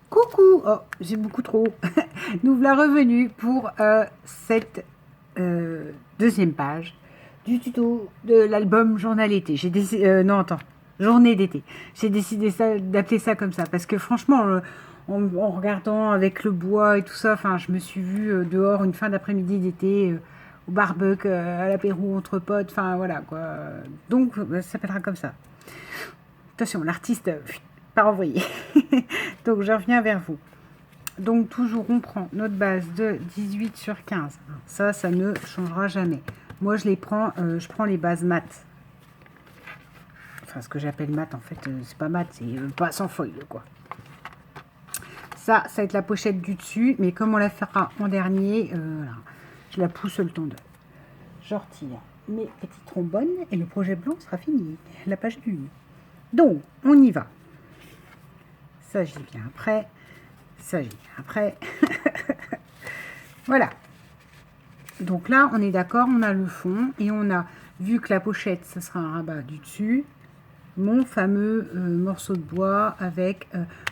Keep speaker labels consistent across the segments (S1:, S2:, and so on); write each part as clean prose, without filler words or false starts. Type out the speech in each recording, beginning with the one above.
S1: Coucou, oh, j'ai beaucoup trop. Nous voilà revenus pour cette deuxième page du tuto de l'album Journal été. J'ai décidé, non attends, Journée d'été. J'ai décidé d'appeler ça comme ça parce que franchement, en regardant avec le bois et tout ça, enfin, je me suis vue dehors une fin d'après-midi d'été au barbecue, à l'apéro entre potes, enfin voilà quoi. Donc, ça s'appellera comme ça. Attention, l'artiste, pas envoyé. Donc, je reviens vers vous. Donc toujours on prend notre base de 18 sur 15. Ça ne changera jamais. Moi je prends les bases mat. Enfin ce que j'appelle mat en fait, c'est pas mat, c'est pas sans foil quoi. Ça va être la pochette du dessus, mais comme on la fera en dernier, voilà, je la pousse le temps de. Je retire mes petits trombones et le projet blanc sera fini. La page 1. Donc on y va. Ça j'y viens après. Ça j'y viens après. Voilà. Donc là, on est d'accord, on a le fond et on a, vu que la pochette, ça sera un rabat du dessus, mon fameux morceau de bois avec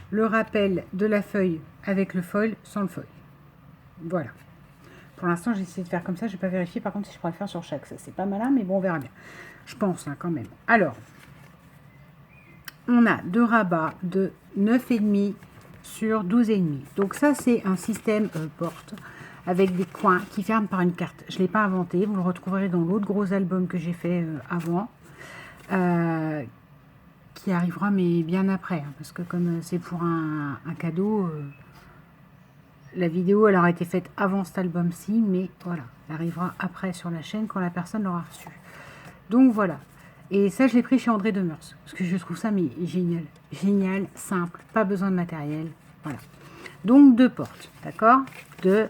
S1: le rappel de la feuille avec le foil, sans le foil. Voilà. Pour l'instant, j'ai essayé de faire comme ça. Je n'ai pas vérifié par contre si je pourrais le faire sur chaque. Ça, c'est pas malin, mais bon, on verra bien. Je pense hein, quand même. Alors, on a deux rabats de 9,5 sur 12,5. Donc ça, c'est un système porte avec des coins qui ferment par une carte. Je ne l'ai pas inventé, vous le retrouverez dans l'autre gros album que j'ai fait avant, qui arrivera mais bien après, hein, parce que comme c'est pour un cadeau, la vidéo elle aura été faite avant cet album-ci, mais voilà, elle arrivera après sur la chaîne quand la personne l'aura reçu. Donc voilà, et ça je l'ai pris chez André Demers, parce que je trouve ça mais génial, génial, simple, pas besoin de matériel, voilà. Donc deux portes, d'accord, de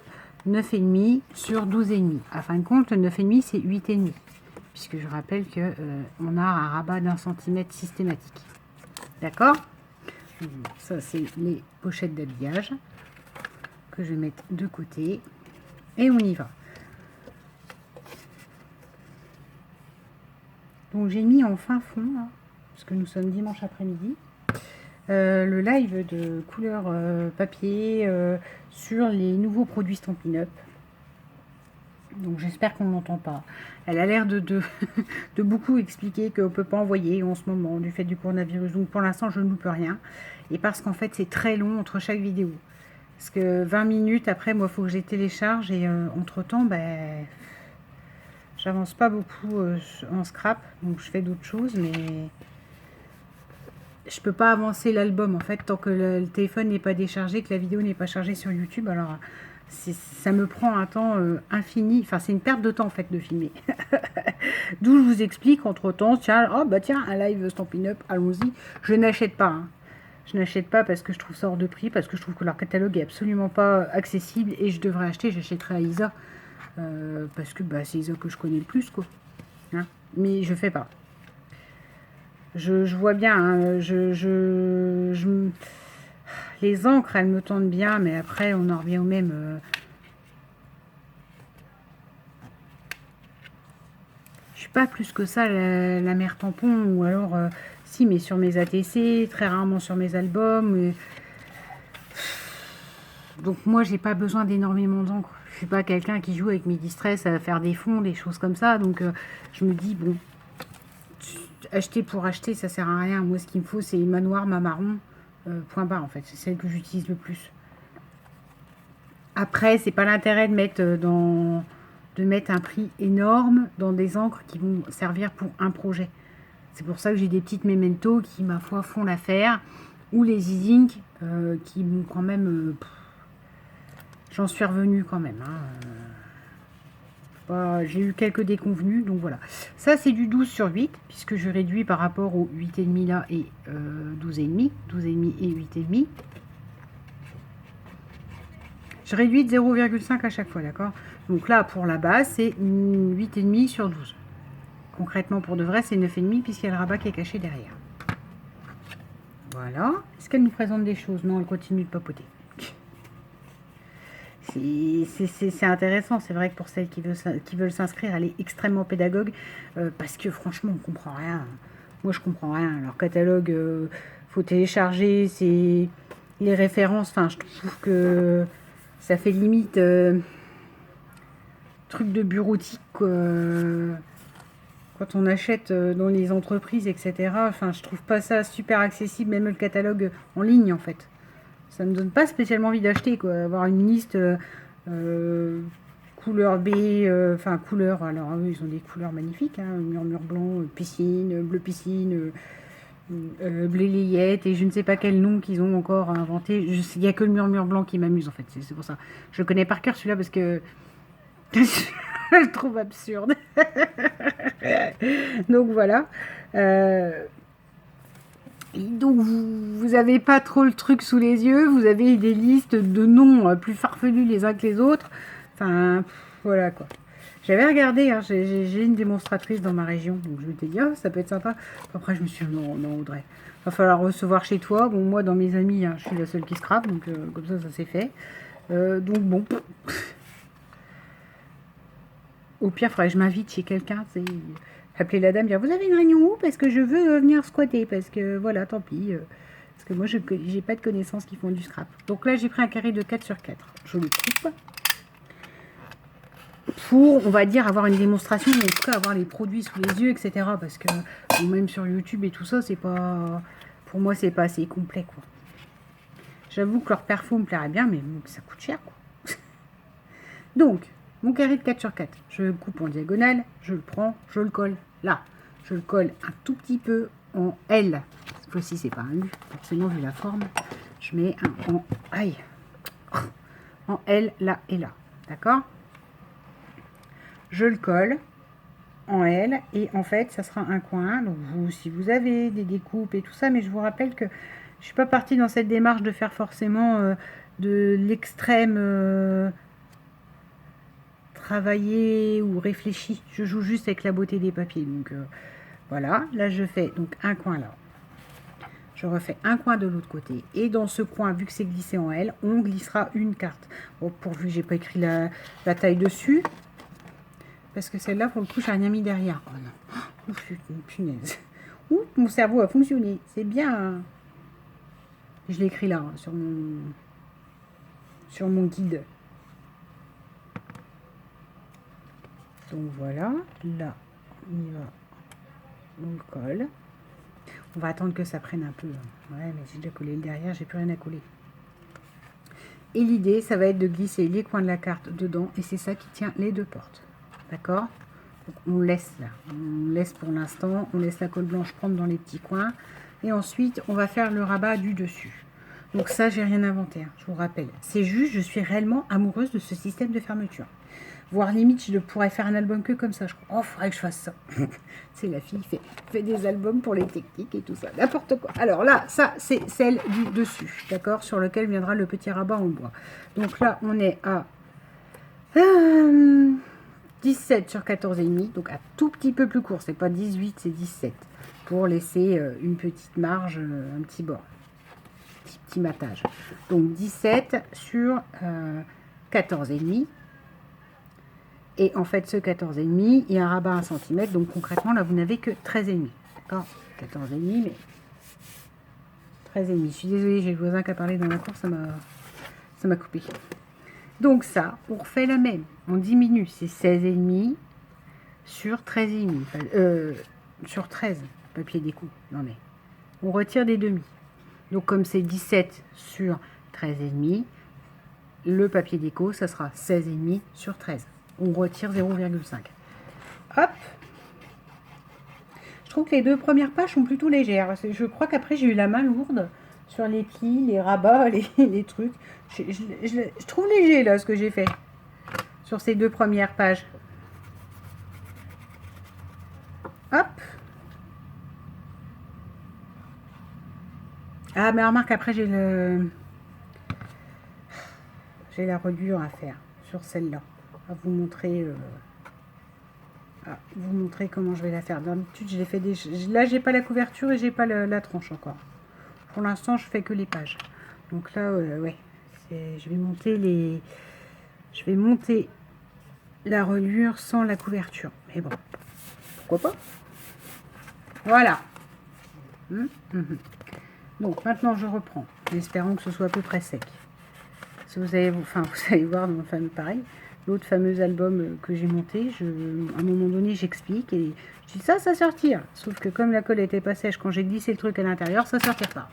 S1: 9,5 sur 12,5. À fin de compte, le 9,5 c'est 8,5. Puisque je rappelle que on a un rabat d'un centimètre systématique. D'accord? Ça, c'est les pochettes d'habillage que je vais mettre de côté. Et on y va. Donc, j'ai mis en fin fond, là, parce que nous sommes dimanche après-midi, le live de couleur papier sur les nouveaux produits Stampin' Up. Donc j'espère qu'on ne l'entend pas. Elle a l'air de beaucoup expliquer qu'on ne peut pas envoyer en ce moment du fait du coronavirus. Donc pour l'instant je ne loupe rien. Et parce qu'en fait c'est très long entre chaque vidéo. Parce que 20 minutes après moi il faut que je les télécharge et entre temps ben, j'avance pas beaucoup en scrap. Donc je fais d'autres choses mais je peux pas avancer l'album en fait tant que le téléphone n'est pas déchargé, que la vidéo n'est pas chargée sur YouTube. Alors ça me prend un temps infini, enfin c'est une perte de temps en fait de filmer. D'où je vous explique entre temps, tiens, oh bah tiens, un live Stampin' Up, allons-y. Je n'achète pas, hein. Je n'achète pas parce que je trouve ça hors de prix, parce que je trouve que leur catalogue est absolument pas accessible et je devrais acheter, j'achèterai à Isa, parce que bah, c'est Isa que je connais le plus, quoi. Hein, mais je fais pas. Je vois bien, hein, les encres, elles me tentent bien, mais après, on en revient au même. Je suis pas plus que ça la mère tampon, ou alors, si, mais sur mes ATC, très rarement sur mes albums. Donc moi, j'ai pas besoin d'énormément d'encre. Je suis pas quelqu'un qui joue avec mes distress à faire des fonds, des choses comme ça. Donc je me dis, bon, acheter pour acheter, ça sert à rien. Moi, ce qu'il me faut, c'est ma noire, ma marron, point barre en fait. C'est celle que j'utilise le plus. Après, c'est pas l'intérêt de mettre un prix énorme dans des encres qui vont servir pour un projet. C'est pour ça que j'ai des petites Memento qui, ma foi, font l'affaire. Ou les e-ink qui m'ont quand même... j'en suis revenue quand même. Hein. J'ai eu quelques déconvenus, donc voilà. Ça, c'est du 12 sur 8, puisque je réduis par rapport au 8,5 là et 12,5. 12,5 et 8,5. Je réduis de 0,5 à chaque fois, d'accord? Donc là, pour la base, c'est 8,5 sur 12. Concrètement, pour de vrai, c'est 9,5 puisqu'il y a le rabat qui est caché derrière. Voilà. Est-ce qu'elle nous présente des choses? Non, elle continue de papoter. C'est intéressant. C'est vrai que pour celles qui veulent s'inscrire, elle est extrêmement pédagogue parce que franchement, on comprend rien. Moi, je comprends rien. Leur catalogue, faut télécharger. les références, enfin, je trouve que ça fait limite truc de bureautique, quand on achète dans les entreprises, etc. Enfin, je trouve pas ça super accessible, même le catalogue en ligne, en fait. Ça me donne pas spécialement envie d'acheter, quoi. Avoir une liste couleur B, enfin couleur, alors eux, ils ont des couleurs magnifiques, hein, murmure blanc, piscine, bleu piscine, blé layette, et je ne sais pas quel nom qu'ils ont encore inventé. Il n'y a que le murmure blanc qui m'amuse, en fait, c'est pour ça. Je le connais par cœur, celui-là, parce que je le trouve absurde. Donc voilà. Donc vous n'avez pas trop le truc sous les yeux, vous avez des listes de noms plus farfelus les uns que les autres. Enfin, voilà quoi. J'avais regardé, hein, j'ai une démonstratrice dans ma région, donc je m'étais dit, oh, ça peut être sympa. Après, je me suis dit, non, non, Audrey, va falloir recevoir chez toi. Bon, moi, dans mes amis, hein, je suis la seule qui scrape, donc comme ça s'est fait. Donc bon, au pire, il faudrait que je m'invite chez quelqu'un, c'est appeler la dame, dire, vous avez une réunion où? Parce que je veux venir squatter, parce que voilà, tant pis. Parce que moi, je n'ai pas de connaissances qui font du scrap. Donc là, j'ai pris un carré de 4 sur 4. Je le coupe. Pour, on va dire, avoir une démonstration, en tout cas avoir les produits sous les yeux, etc. Parce que bon, même sur YouTube et tout ça, c'est pas, pour moi, c'est pas assez complet, quoi. J'avoue que leur perfum me plairait bien, mais bon, ça coûte cher, quoi. Donc, mon carré de 4 sur 4, je le coupe en diagonale, je le prends, je le colle là. Je le colle un tout petit peu en L. Cette fois-ci, c'est pas un U, forcément, vu la forme. Je mets un en, aïe, en L, là et là. D'accord? Je le colle en L et en fait ça sera un coin. Donc vous, si vous avez des découpes et tout ça, mais je vous rappelle que je suis pas partie dans cette démarche de faire forcément de l'extrême travaillé ou réfléchi. Je joue juste avec la beauté des papiers. Donc voilà, là je fais donc un coin là. Je refais un coin de l'autre côté. Et dans ce coin, vu que c'est glissé en L, on glissera une carte. Bon, pourvu que j'ai pas écrit la taille dessus. Parce que celle-là, pour le coup, j'ai rien mis derrière. Oh non. Oh, punaise. Ouh, mon cerveau a fonctionné. C'est bien. Je l'ai écrit là, hein, sur mon guide. Donc voilà. Là, on y va. On le colle. On va attendre que ça prenne un peu. Ouais, mais j'ai déjà collé le derrière, j'ai plus rien à coller. Et l'idée, ça va être de glisser les coins de la carte dedans. Et c'est ça qui tient les deux portes. D'accord? On laisse là, on laisse pour l'instant, on laisse la colle blanche prendre dans les petits coins. Et ensuite, on va faire le rabat du dessus. Donc ça, j'ai rien inventé, hein, je vous rappelle. C'est juste, je suis réellement amoureuse de ce système de fermeture. Voire limite, je pourrais faire un album que comme ça. Je crois, oh, faudrait que je fasse ça. C'est la fille qui fait des albums pour les techniques et tout ça. N'importe quoi. Alors là, ça, c'est celle du dessus, d'accord? Sur lequel viendra le petit rabat en bois. Donc là, on est à 17 sur 14,5. Donc un tout petit peu plus court. C'est pas 18, c'est 17. Pour laisser une petite marge, un petit bord. Petit matage. Donc 17 sur 14,5. Et en fait, ce 14,5, il y a un rabat à 1 cm. Donc concrètement, là, vous n'avez que 13,5. D'accord? 14,5, mais 13,5. Je suis désolée, j'ai le voisin qui a parlé dans la cour, ça m'a coupé. Donc ça, on refait la même. On diminue, c'est 16,5 sur 13,5. Sur 13, papier déco. Non mais, on retire des demi. Donc comme c'est 17 sur 13,5, le papier déco, ça sera 16,5 sur 13. On retire 0,5. Hop. Je trouve que les deux premières pages sont plutôt légères. Je crois qu'après, j'ai eu la main lourde sur les plis, les rabats, les trucs. Je trouve léger, là, ce que j'ai fait sur ces deux premières pages. Hop. Ah, mais remarque, après, j'ai la reliure à faire sur celle-là. À vous montrer comment je vais la faire. D'habitude, je l'ai fait là, j'ai pas la couverture et j'ai pas la tranche encore. Pour l'instant, je fais que les pages. Donc là, ouais, je vais monter la reliure sans la couverture. Mais bon, pourquoi pas? Voilà. Donc maintenant, je reprends en espérant que ce soit à peu près sec. Si vous allez, enfin, vous allez voir dans le fameux pareil, l'autre fameux album que j'ai monté, à un moment donné j'explique et je dis ça sortire. Sauf que comme la colle n'était pas sèche, quand j'ai glissé le truc à l'intérieur, ça sortira pas.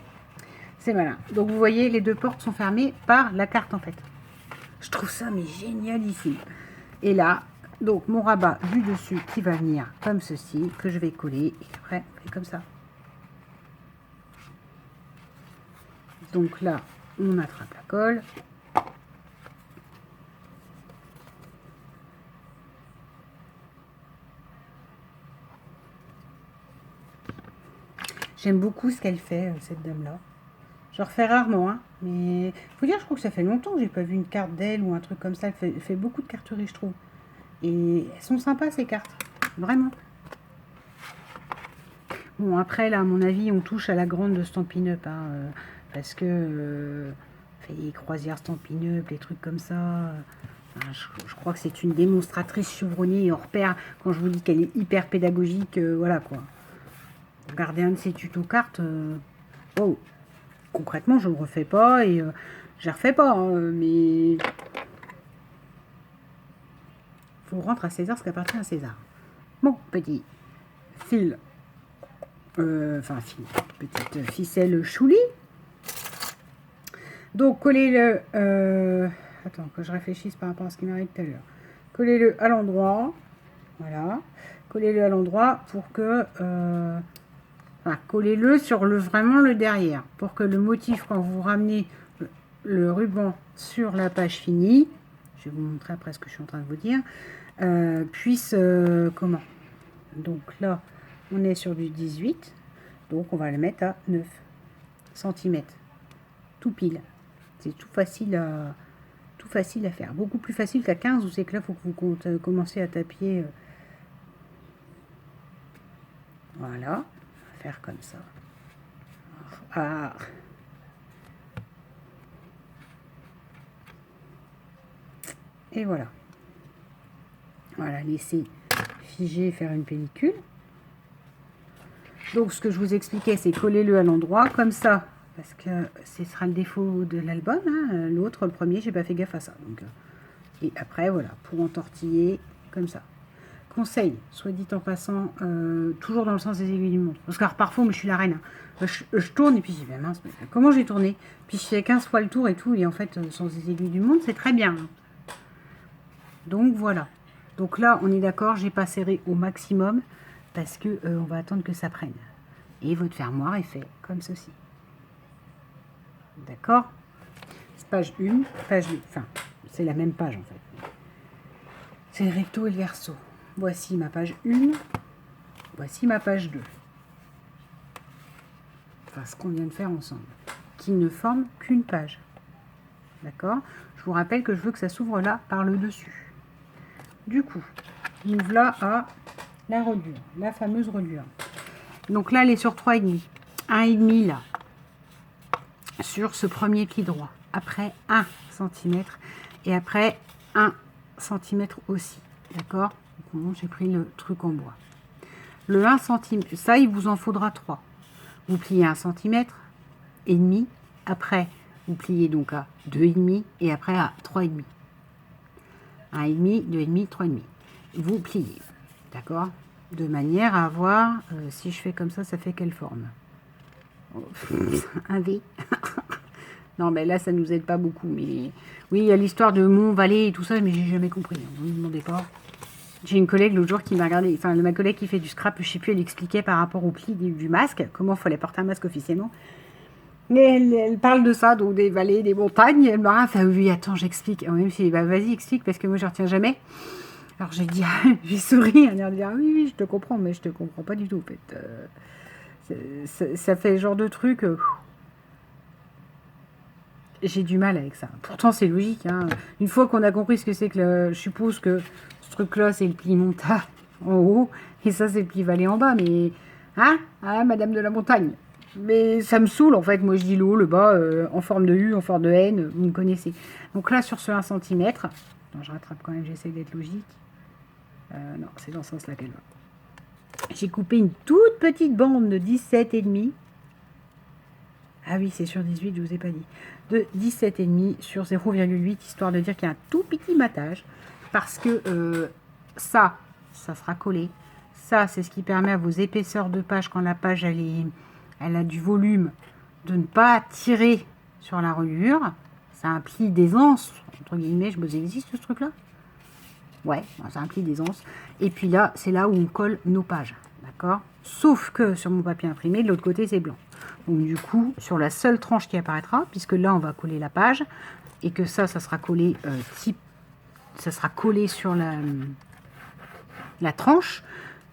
S1: C'est malin. Donc vous voyez, les deux portes sont fermées par la carte en fait. Je trouve ça mais génial ici. Et là, donc mon rabat du dessus qui va venir comme ceci, que je vais coller et après on fait comme ça. Donc là, on attrape la colle. J'aime beaucoup ce qu'elle fait, cette dame-là. Je refais rarement, hein, mais faut dire, je trouve que ça fait longtemps que j'ai pas vu une carte d'elle ou un truc comme ça. Elle fait beaucoup de carterie, je trouve. Et elles sont sympas, ces cartes. Vraiment. Bon, après, là, à mon avis, on touche à la grande de Stampin' Up, hein, parce que les croisières Stampin' Up, les trucs comme ça. Je crois que c'est une démonstratrice chevronnée et hors pair. Quand je vous dis qu'elle est hyper pédagogique, voilà quoi. Regardez un de ces tutos cartes. Oh, concrètement, je ne le refais pas et je ne refais pas, hein, mais il faut rendre à César ce qui appartient à César. Bon, petit fil, petite ficelle chouli. Donc, collez-le, attends, que je réfléchisse par rapport à ce qui m'arrive tout à l'heure. Collez-le à l'endroit, voilà. Collez-le à l'endroit pour que... Enfin, collez-le sur vraiment le derrière pour que le motif, quand vous ramenez le ruban sur la page finie, je vais vous montrer après ce que je suis en train de vous dire, puisse, comment? Donc là, on est sur du 18, donc on va le mettre à 9 cm, tout pile. C'est tout facile à faire, beaucoup plus facile qu'à 15 où c'est que là, il faut que vous commencez à taper. Voilà. Faire comme ça. Ah. Et voilà. Voilà, laisser figer, faire une pellicule. Donc, ce que je vous expliquais, c'est coller-le à l'endroit, comme ça, parce que ce sera le défaut de l'album. Hein. L'autre, le premier, j'ai pas fait gaffe à ça. Donc, et après, voilà, pour entortiller, comme ça. Conseil, soit dit en passant, toujours dans le sens des aiguilles du montre. Parce que alors, parfois, moi, je suis la reine. Hein. Je tourne et puis je dis, mince, mais comment j'ai tourné? Puis je fais 15 fois le tour et tout. Et en fait, sans les aiguilles du montre, c'est très bien. Donc voilà. Donc là, on est d'accord, j'ai pas serré au maximum parce que on va attendre que ça prenne. Et votre fermoir est fait comme ceci. D'accord? Page 1, page 2. Enfin, c'est la même page en fait. C'est le recto et le verso. Voici ma page 1, voici ma page 2. Enfin, ce qu'on vient de faire ensemble, qui ne forme qu'une page. D'accord? Je vous rappelle que je veux que ça s'ouvre là par le dessus. Du coup, on ouvre là à la reliure, la fameuse reliure. Donc là, elle est sur 3,5. 1,5 là, sur ce premier pli droit. Après 1 cm et après 1 cm aussi. D'accord? Bon, j'ai pris le truc en bois. Le 1 cm, ça, il vous en faudra 3. Vous pliez 1 cm et demi. Après, vous pliez donc à 2,5 et après à 3,5. 1,5, 2,5, 3,5. Vous pliez. D'accord? De manière à voir, si je fais comme ça fait quelle forme? Un V. Non, mais là, ça ne nous aide pas beaucoup. Mais oui, il y a l'histoire de Mont, Vallée et tout ça, mais j'ai jamais compris. Ne me demandez pas. J'ai une collègue l'autre jour qui m'a regardé, enfin, ma collègue qui fait du scrap, je sais plus, elle expliquait par rapport au pli du masque, comment il fallait porter un masque officiellement. Mais elle parle de ça, donc des vallées, des montagnes. Elle m'a fait, oui, attends, j'explique. Même si, bah, vas-y, explique, parce que moi, je retiens jamais. Alors, j'ai dit, j'ai souri, elle a dit, ah, oui, je te comprends, mais je te comprends pas du tout, en fait. Ça fait le genre de truc. J'ai du mal avec ça. Pourtant, c'est logique. Hein. Une fois qu'on a compris ce que c'est que je suppose que ce truc-là, c'est le pli montagne en haut, et ça, c'est le pli vallée en bas. Mais, hein, madame de la montagne. Mais ça me saoule, en fait. Moi, je dis le haut, le bas, en forme de U, en forme de N, vous me connaissez. Donc là, sur ce 1 cm, je rattrape quand même, j'essaie d'être logique. Non, c'est dans ce sens-là qu'elle va. J'ai coupé une toute petite bande de 17,5. Ah oui, c'est sur 18, je vous ai pas dit. De 17,5 sur 0,8, histoire de dire qu'il y a un tout petit matage. Parce que ça sera collé. Ça, c'est ce qui permet à vos épaisseurs de page, quand la page elle a du volume, de ne pas tirer sur la reliure. C'est un pli d'aisance, entre guillemets, je vous existe ce truc-là? Ouais, c'est un pli d'aisance. Et puis là, c'est là où on colle nos pages. D'accord? Sauf que sur mon papier imprimé, de l'autre côté, c'est blanc. Donc du coup, sur la seule tranche qui apparaîtra, puisque là, on va coller la page, et que ça sera collé ça sera collé sur la tranche.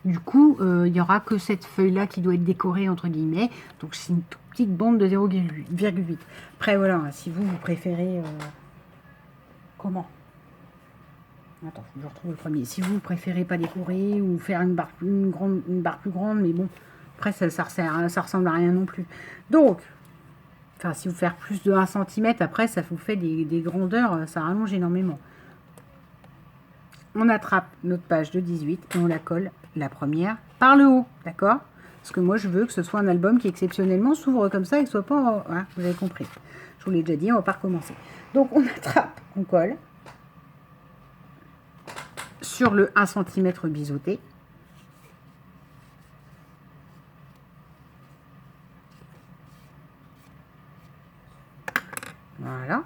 S1: Du coup, il n'y aura que cette feuille-là qui doit être décorée, entre guillemets. Donc, c'est une toute petite bande de 0,8. Après, voilà, si vous préférez... comment? Attends, je retrouve le premier. Si vous préférez pas décorer ou faire une barre plus grande, mais bon, après, ça ressemble à rien non plus. Donc, enfin, si vous faites plus de 1 cm, après, ça vous fait des grandeurs, ça rallonge énormément. On attrape notre page de 18 et on la colle, la première, par le haut, d'accord? Parce que moi, je veux que ce soit un album qui exceptionnellement s'ouvre comme ça et que ce soit pas... Hein, vous avez compris. Je vous l'ai déjà dit, on va pas recommencer. Donc, on attrape, on colle sur le 1 cm biseauté. Voilà.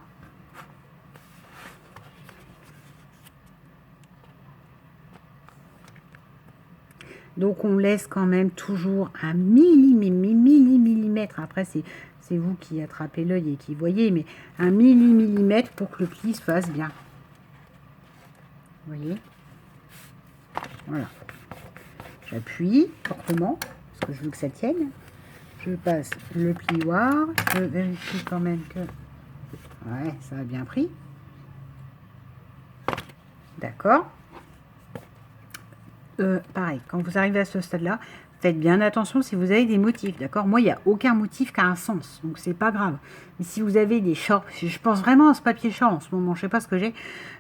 S1: Donc, on laisse quand même toujours un millimètre. Après, c'est vous qui attrapez l'œil et qui voyez, mais un millimètre pour que le pli se fasse bien. Vous voyez? Voilà. J'appuie fortement, parce que je veux que ça tienne. Je passe le plioir. Je vérifie quand même que... Ouais, ça a bien pris. D'accord. Pareil, quand vous arrivez à ce stade-là, faites bien attention si vous avez des motifs, d'accord? Moi, il n'y a aucun motif qui a un sens, donc c'est pas grave. Mais si vous avez des chats, je pense vraiment à ce papier chat en ce moment, je sais pas ce que j'ai,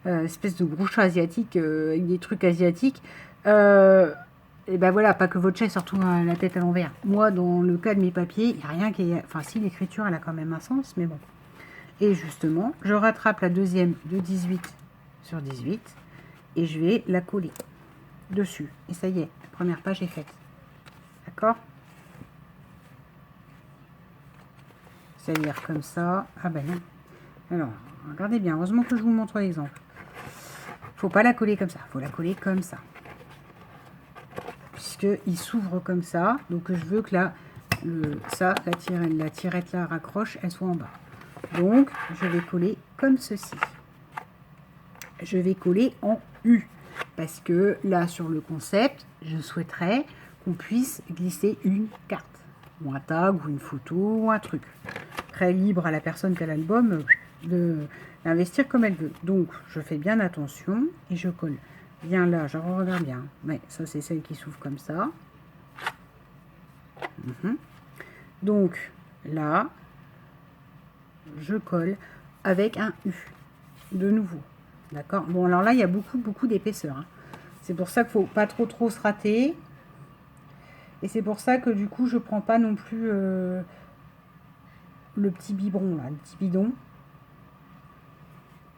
S1: espèce de gros chat asiatique avec des trucs asiatiques. Et ben voilà, pas que votre chat surtout la tête à l'envers. Moi, dans le cas de mes papiers, il n'y a rien qui est... Enfin, si, l'écriture, elle a quand même un sens, mais bon. Et justement, je rattrape la deuxième de 18 sur 18 et je vais la coller dessus. Et ça y est, la première page est faite. D'accord? C'est-à-dire comme ça. Ah ben non. Alors, regardez bien. Heureusement que je vous montre l'exemple. Faut pas la coller comme ça. Faut la coller comme ça. Puisqu'il s'ouvre comme ça. Donc, je veux que la tirette là raccroche, elle soit en bas. Donc, je vais coller comme ceci. Je vais coller en U. Parce que là, sur le concept, je souhaiterais qu'on puisse glisser une carte, ou un tag, ou une photo, ou un truc. Très libre à la personne qui a l'album de l'investir comme elle veut. Donc, je fais bien attention et je colle bien là. Je regarde bien. Ouais, ça, c'est celle qui s'ouvre comme ça. Donc, là, je colle avec un U. De nouveau. D'accord? Bon, alors là, il y a beaucoup d'épaisseur. Hein. C'est pour ça qu'il ne faut pas trop se rater. Et c'est pour ça que du coup, je ne prends pas non plus le petit biberon, là, le petit bidon.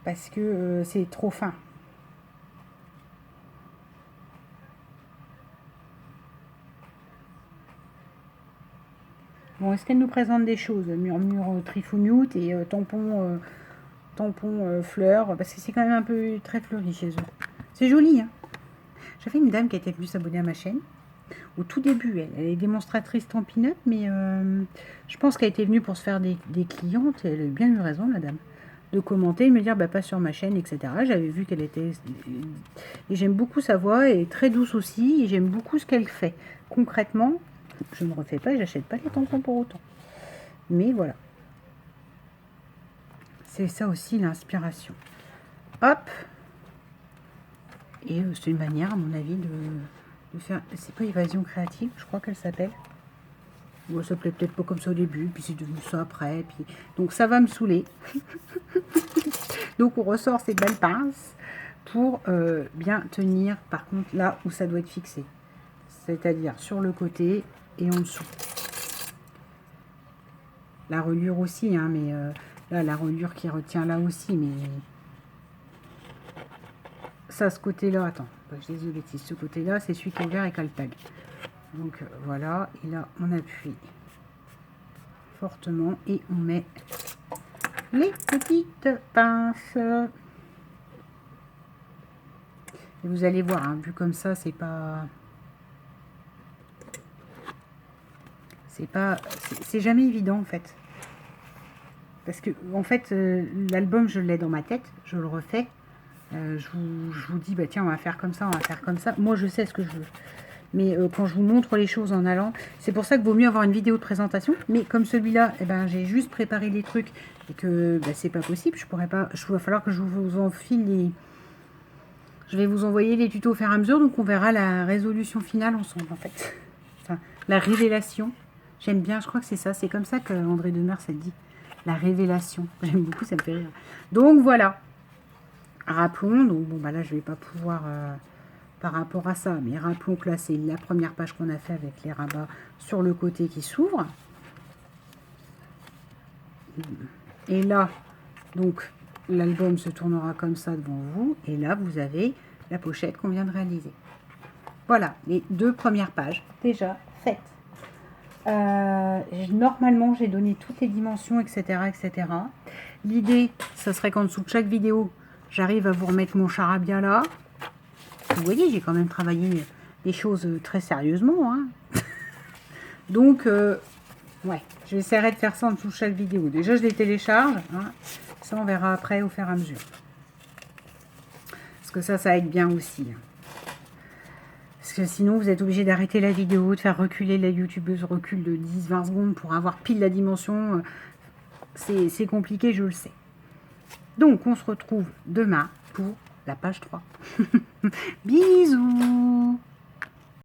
S1: Parce que c'est trop fin. Bon, est-ce qu'elle nous présente des choses? Murmure Trifounout et tampon fleurs. Parce que c'est quand même un peu très fleuri chez eux. C'est joli, hein. J'avais une dame qui était venue s'abonner à ma chaîne. Au tout début, elle est démonstratrice tampinette, mais je pense qu'elle était venue pour se faire des clientes. Et elle a bien eu raison, la dame, de commenter, de me dire, bah, pas sur ma chaîne, etc. J'avais vu qu'elle était... Et j'aime beaucoup sa voix, elle est très douce aussi, et j'aime beaucoup ce qu'elle fait. Concrètement, je ne refais pas et j'achète pas les tampons pour autant. Mais voilà. C'est ça aussi l'inspiration. Hop. Et c'est une manière, à mon avis, de faire... C'est pas évasion créative, je crois qu'elle s'appelle. Bon, ça s'appelait peut-être pas comme ça au début, puis c'est devenu ça après. Puis... Donc ça va me saouler. Donc on ressort ces belles pinces pour bien tenir, par contre, là où ça doit être fixé. C'est-à-dire sur le côté et en dessous. La reliure aussi, hein, mais là, la reliure qui retient là aussi, mais... Ça, ce côté-là, attends, je dis des bêtises. Ce côté-là, c'est celui qui est ouvert et qui a le tag. Donc, voilà. Et là, on appuie fortement et on met les petites pinces. Et vous allez voir, hein, vu comme ça, c'est jamais évident, en fait. Parce que, en fait, l'album, je l'ai dans ma tête, je le refais. Je vous dis, bah tiens, on va faire comme ça, on va faire comme ça. Moi, je sais ce que je veux. Mais quand je vous montre les choses en allant, c'est pour ça qu'il vaut mieux avoir une vidéo de présentation. Mais comme celui-là, eh ben, j'ai juste préparé les trucs et que bah, c'est pas possible. Je pourrais pas. Il va falloir que je vous enfile les. Je vais vous envoyer les tutos au fur et à mesure, donc on verra la résolution finale ensemble, en fait. Enfin, la révélation. J'aime bien, je crois que c'est ça. C'est comme ça qu'André Demers a dit. La révélation. J'aime beaucoup, ça me fait rire. Donc voilà. Rappelons, donc bon bah là je vais pas pouvoir par rapport à ça, mais rappelons que là c'est la première page qu'on a fait avec les rabats sur le côté qui s'ouvre. Et là, donc l'album se tournera comme ça devant vous, et là vous avez la pochette qu'on vient de réaliser. Voilà, les 2 premières pages déjà faites. Normalement j'ai donné toutes les dimensions, etc. etc. L'idée, ça serait qu'en dessous de chaque vidéo, j'arrive à vous remettre mon charabia là. Vous voyez, j'ai quand même travaillé des choses très sérieusement. Hein. Donc, ouais, j'essaierai de faire ça en dessous de chaque vidéo. Déjà, je les télécharge. Hein. Ça, on verra après au fur et à mesure. Parce que ça aide bien aussi. Hein. Parce que sinon, vous êtes obligé d'arrêter la vidéo, de faire reculer la youtubeuse, recul de 10-20 secondes pour avoir pile la dimension. C'est compliqué, je le sais. Donc, on se retrouve demain pour la page 3. Bisous!